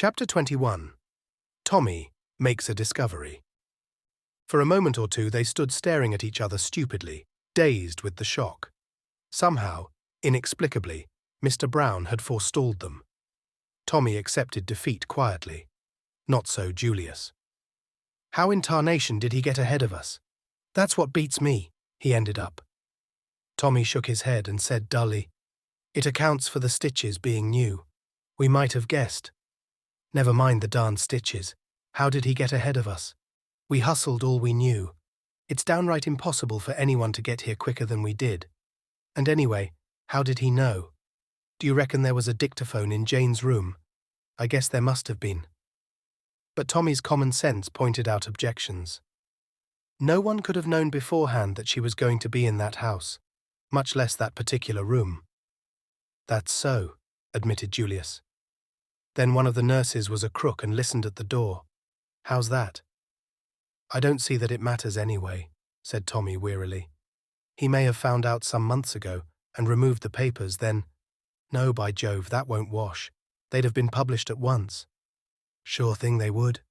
Chapter 21. Tommy makes a discovery. For a moment or two they stood staring at each other stupidly, dazed with the shock. Somehow, inexplicably, Mr. Brown had forestalled them. Tommy accepted defeat quietly. Not so Julius. How in tarnation did he get ahead of us? That's what beats me, he ended up. Tommy shook his head and said dully, "It accounts for the stitches being new. We might have guessed. Never mind the darn stitches. How did he get ahead of us? We hustled all we knew. It's downright impossible for anyone to get here quicker than we did. And anyway, how did he know? Do you reckon there was a dictaphone in Jane's room? I guess there must have been." But Tommy's common sense pointed out objections. No one could have known beforehand that she was going to be in that house, much less that particular room. "That's so," admitted Julius. "Then one of the nurses was a crook and listened at the door. How's that?" "I don't see that it matters anyway," said Tommy wearily. "He may have found out some months ago and removed the papers, then— No, by Jove, that won't wash. They'd have been published at once." "Sure thing they would."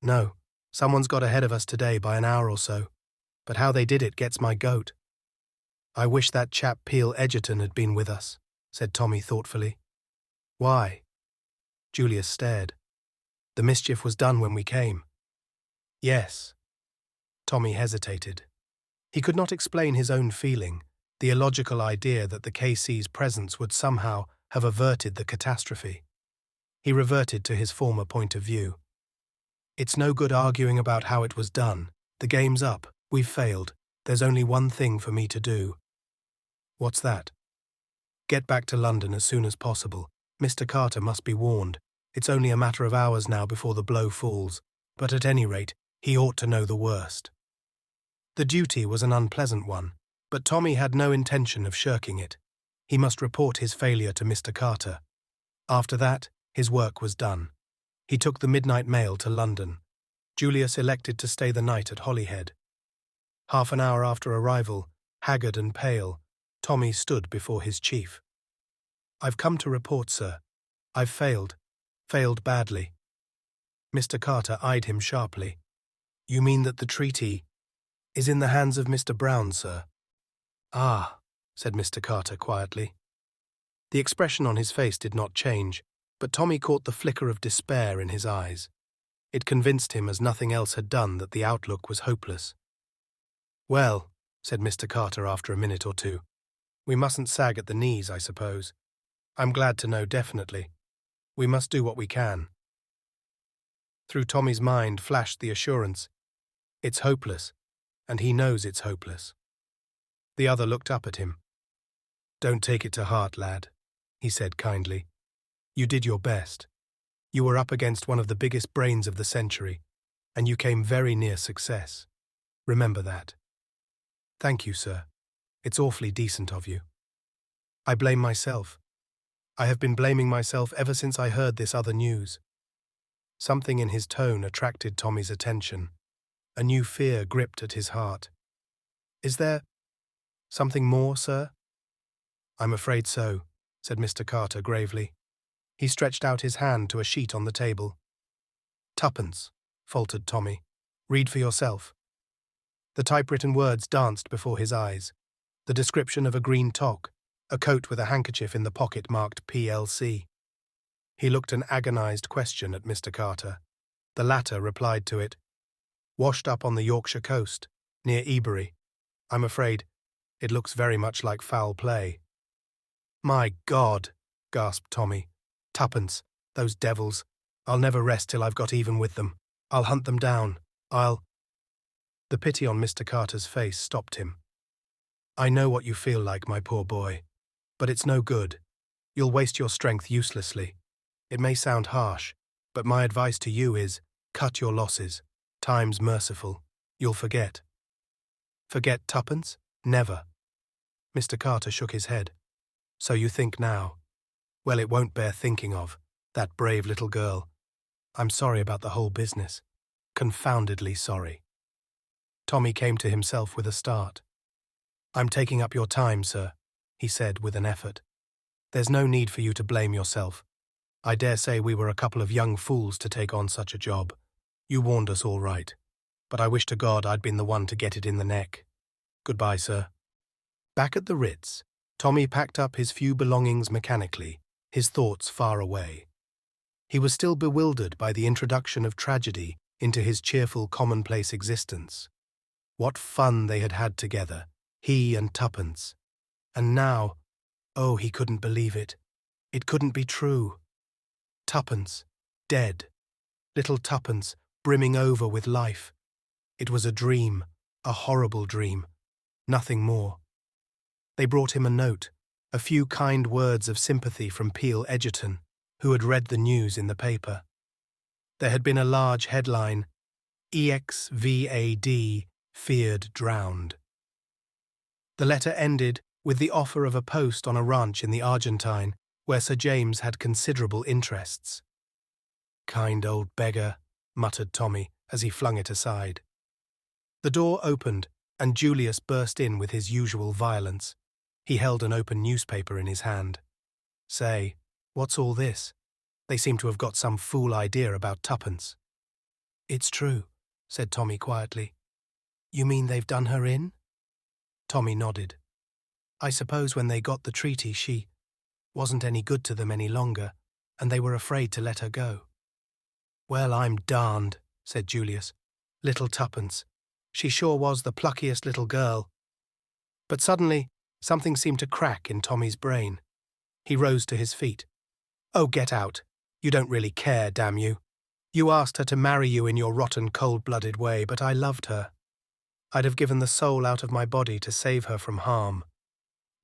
"No, someone's got ahead of us today by an hour or so. But how they did it gets my goat." "I wish that chap Peel Edgerton had been with us," said Tommy thoughtfully. "Why?" Julius stared. "The mischief was done when we came." "Yes." Tommy hesitated. He could not explain his own feeling, the illogical idea that the KC's presence would somehow have averted the catastrophe. He reverted to his former point of view. "It's no good arguing about how it was done. The game's up. We've failed. There's only one thing for me to do." "What's that?" "Get back to London as soon as possible. Mr. Carter must be warned. It's only a matter of hours now before the blow falls, but at any rate, he ought to know the worst." The duty was an unpleasant one, but Tommy had no intention of shirking it. He must report his failure to Mr. Carter. After that, his work was done. He took the midnight mail to London. Julius elected to stay the night at Holyhead. Half an hour after arrival, haggard and pale, Tommy stood before his chief. "I've come to report, sir. I've failed badly." Mr. Carter eyed him sharply. "You mean that the treaty is in the hands of Mr. Brown, sir?" "Ah," said Mr. Carter quietly. The expression on his face did not change, but Tommy caught the flicker of despair in his eyes. It convinced him as nothing else had done that the outlook was hopeless. "Well," said Mr. Carter after a minute or two, "we mustn't sag at the knees, I suppose. I'm glad to know definitely. We must do what we can." Through Tommy's mind flashed the assurance, "It's hopeless, and he knows it's hopeless." The other looked up at him. "Don't take it to heart, lad," he said kindly. "You did your best. You were up against one of the biggest brains of the century, and you came very near success. Remember that." "Thank you, sir. It's awfully decent of you." "I blame myself. I have been blaming myself ever since I heard this other news." Something in his tone attracted Tommy's attention. A new fear gripped at his heart. "Is there something more, sir?" "I'm afraid so," said Mr. Carter gravely. He stretched out his hand to a sheet on the table. "Tuppence," faltered Tommy. "Read for yourself." The typewritten words danced before his eyes. The description of a green toque, a coat with a handkerchief in the pocket marked PLC. He looked an agonized question at Mr. Carter. The latter replied to it, "Washed up on the Yorkshire coast, near Ebury. I'm afraid it looks very much like foul play." "My God," gasped Tommy. "Tuppence, those devils. I'll never rest till I've got even with them. I'll hunt them down. I'll—" The pity on Mr. Carter's face stopped him. "I know what you feel like, my poor boy. But it's no good. You'll waste your strength uselessly. It may sound harsh, but my advice to you is, cut your losses. Time's merciful. You'll forget." "Forget Tuppence? Never." Mr. Carter shook his head. "So you think now? Well, it won't bear thinking of. That brave little girl. I'm sorry about the whole business. Confoundedly sorry." Tommy came to himself with a start. "I'm taking up your time, sir," he said with an effort. "There's no need for you to blame yourself. I dare say we were a couple of young fools to take on such a job. You warned us all right, but I wish to God I'd been the one to get it in the neck. Goodbye, sir." Back at the Ritz, Tommy packed up his few belongings mechanically, his thoughts far away. He was still bewildered by the introduction of tragedy into his cheerful, commonplace existence. What fun they had had together, he and Tuppence. And now, oh, he couldn't believe it. It couldn't be true. Tuppence, dead. Little Tuppence, brimming over with life. It was a dream, a horrible dream. Nothing more. They brought him a note, a few kind words of sympathy from Peel Egerton, who had read the news in the paper. There had been a large headline, "EXVAD, feared drowned." The letter ended with the offer of a post on a ranch in the Argentine, where Sir James had considerable interests. "Kind old beggar," muttered Tommy as he flung it aside. The door opened, and Julius burst in with his usual violence. He held an open newspaper in his hand. "Say, what's all this? They seem to have got some fool idea about Tuppence." "It's true," said Tommy quietly. "You mean they've done her in?" Tommy nodded. "I suppose when they got the treaty she wasn't any good to them any longer, and they were afraid to let her go." "Well, I'm darned," said Julius. "Little Tuppence. She sure was the pluckiest little girl." But suddenly, something seemed to crack in Tommy's brain. He rose to his feet. "Oh, get out. You don't really care, damn you. You asked her to marry you in your rotten, cold-blooded way, but I loved her. I'd have given the soul out of my body to save her from harm.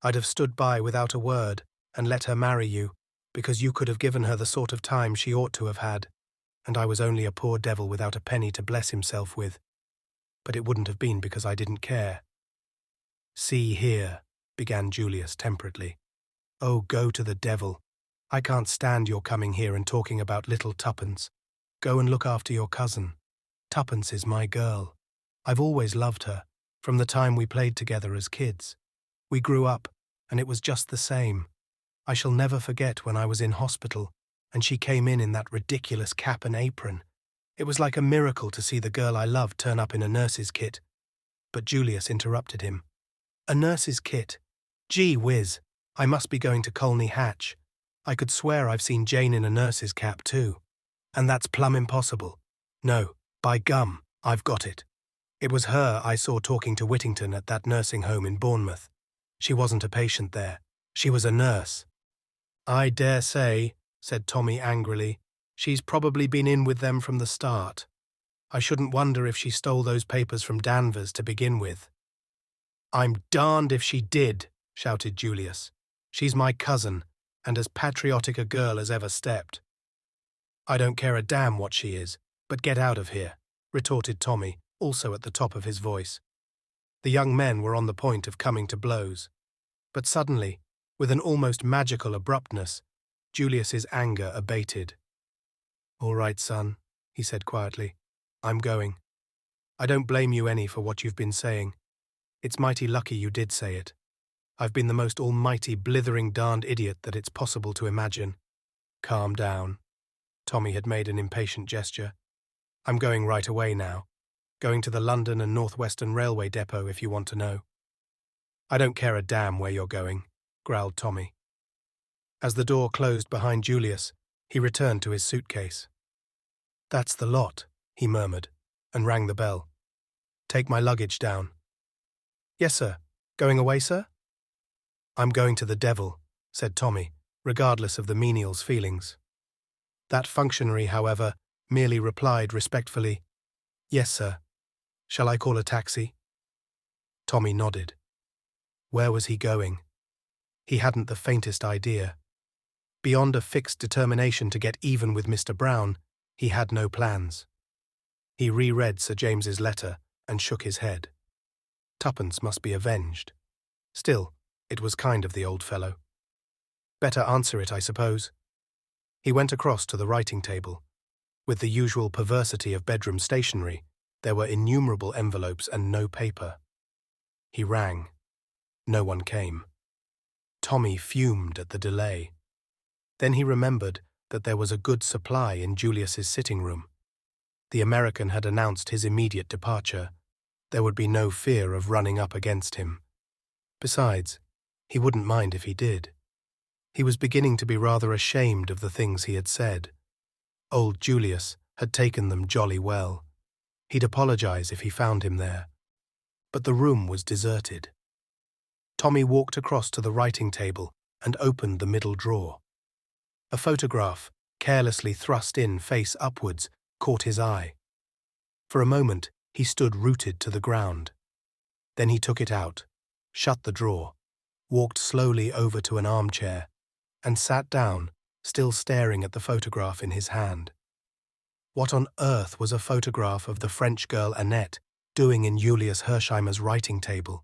I'd have stood by without a word and let her marry you, because you could have given her the sort of time she ought to have had, and I was only a poor devil without a penny to bless himself with. But it wouldn't have been because I didn't care." "See here," began Julius temperately. "Oh, go to the devil. I can't stand your coming here and talking about little Tuppence. Go and look after your cousin. Tuppence is my girl. I've always loved her, from the time we played together as kids. We grew up, and it was just the same. I shall never forget when I was in hospital, and she came in that ridiculous cap and apron. It was like a miracle to see the girl I loved turn up in a nurse's kit." But Julius interrupted him. "A nurse's kit? Gee whiz, I must be going to Colney Hatch. I could swear I've seen Jane in a nurse's cap too. And that's plumb impossible. No, by gum, I've got it. It was her I saw talking to Whittington at that nursing home in Bournemouth. She wasn't a patient there. She was a nurse." "I dare say," said Tommy angrily. "She's probably been in with them from the start. I shouldn't wonder if she stole those papers from Danvers to begin with." "I'm darned if she did," shouted Julius. "She's my cousin, and as patriotic a girl as ever stepped." "I don't care a damn what she is, but get out of here," retorted Tommy, also at the top of his voice. The young men were on the point of coming to blows. But suddenly, with an almost magical abruptness, Julius's anger abated. "All right, son," he said quietly. "I'm going. I don't blame you any for what you've been saying. It's mighty lucky you did say it. I've been the most almighty blithering darned idiot that it's possible to imagine." "Calm down." Tommy had made an impatient gesture. "I'm going right away now. Going to the London and North Western Railway depot if you want to know." "I don't care a damn where you're going," growled Tommy. As the door closed behind Julius, he returned to his suitcase. "That's the lot," he murmured, and rang the bell. "Take my luggage down." "Yes, sir. Going away, sir?" "I'm going to the devil," said Tommy, regardless of the menial's feelings. That functionary, however, merely replied respectfully, "Yes, sir. Shall I call a taxi?" Tommy nodded. Where was he going? He hadn't the faintest idea. Beyond a fixed determination to get even with Mr. Brown, he had no plans. He reread Sir James's letter and shook his head. Tuppence must be avenged. Still, it was kind of the old fellow. Better answer it, I suppose. He went across to the writing table. With the usual perversity of bedroom stationery, there were innumerable envelopes and no paper. He rang. No one came. Tommy fumed at the delay. Then he remembered that there was a good supply in Julius's sitting room. The American had announced his immediate departure. There would be no fear of running up against him. Besides, he wouldn't mind if he did. He was beginning to be rather ashamed of the things he had said. Old Julius had taken them jolly well. He'd apologize if he found him there. But the room was deserted. Tommy walked across to the writing table and opened the middle drawer. A photograph, carelessly thrust in face upwards, caught his eye. For a moment, he stood rooted to the ground. Then he took it out, shut the drawer, walked slowly over to an armchair, and sat down, still staring at the photograph in his hand. What on earth was a photograph of the French girl Annette doing in Julius Hersheimer's writing table?